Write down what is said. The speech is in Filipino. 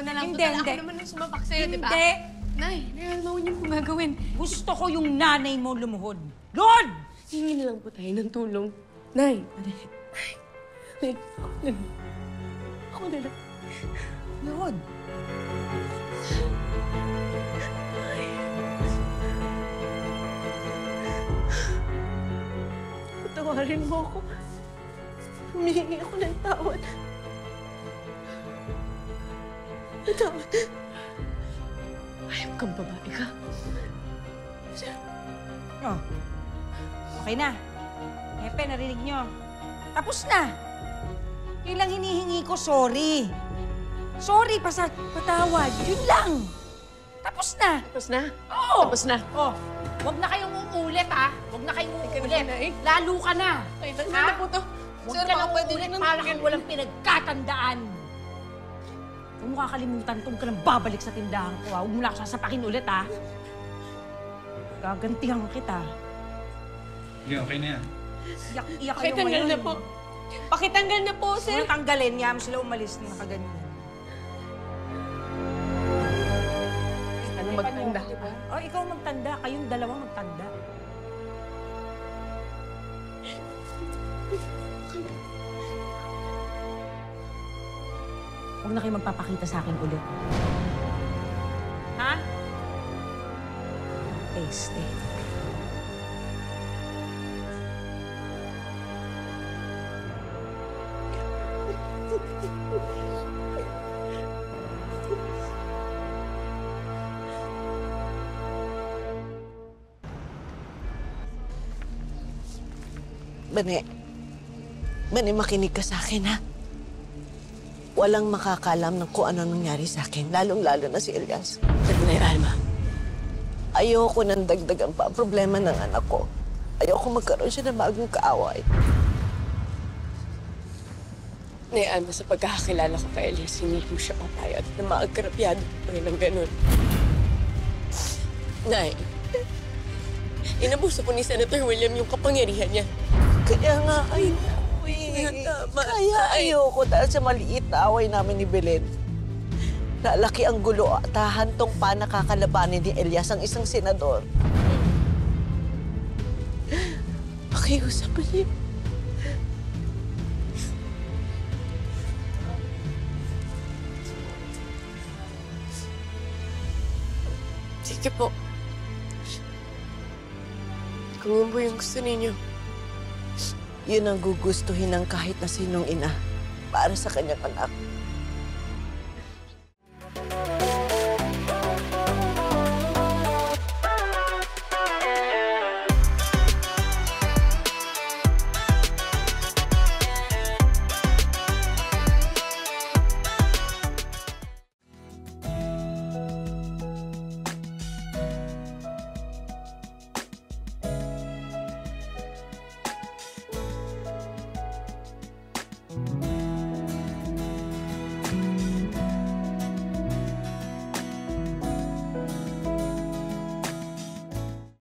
na lang. Hindi, Total, hindi. ako naman ang sumapak sa'yo, di ba? Hindi! Nay, alam mo niyo kung gagawin. Gusto ko yung nanay mo lumuhod. Lord! Hingin na lang po tayo ng tulong. Nay. Nay. Nay. Ako na lang. Lord! Patawarin mo ako. Humihingi ako ng tawad. Tawad. Ayaw kang babae ka. Oh. Okay na. Hepe, narinig nyo. Tapos na. Yun lang hinihingi ko, sorry. Sorry, patawad. Yun lang. Tapos na. Tapos na? Oo. Tapos na. Oh, wag na kayong uulit, ha? Wag na kayong uulit. na, eh. Lalo ka na. Ay, na po to. Huwag Sir, ka na baka pwede uulit na para kang walang pinagkatandaan. Huwag mo kakalimutan kung ka nang babalik sa tindahan ko, ha? Huwag mo na ako sasapakin ulit, ha? Gagantihan kita. Sige, okay na yan. Iyak kayo Pakitanggal ngayon. na po. Pakitanggal na po, sir. Sir, tanggalin. Nga mo sila umalis na nakaganyan. Ano magtanda? Oh, ikaw magtanda. Kayong dalawa magtanda. Huwag na kayo magpapakita sa akin ulit. Ha? Stay. Bane, makinig ka sa akin, ha? Walang makakalam ng kung ano nangyari sa akin, lalong-lalo na si Elias. Nay Alma. Ayoko nang dagdagan pa ang problema ng anak ko. Ayoko magkaroon siya ng bagong kaaway. Nay Alma, sa pagkakakilala ko kay Elias, hindi ko siya papayag na maagkarabyado pa rin ng ganun. Nay, inabuso po ni Senator William yung kapangyarihan niya. Kaya nga, kaya ayoko dahil sa maliit na away namin ni Belen. Lalaki ang gulo at hahantong pa nakakalabanin ni Elias ang isang senador. Pakiusapan niyo. Sige po. Kung yun po yung gusto ninyo. Yun ang gugustuhin ng kahit na sinong ina para sa kanyang anak.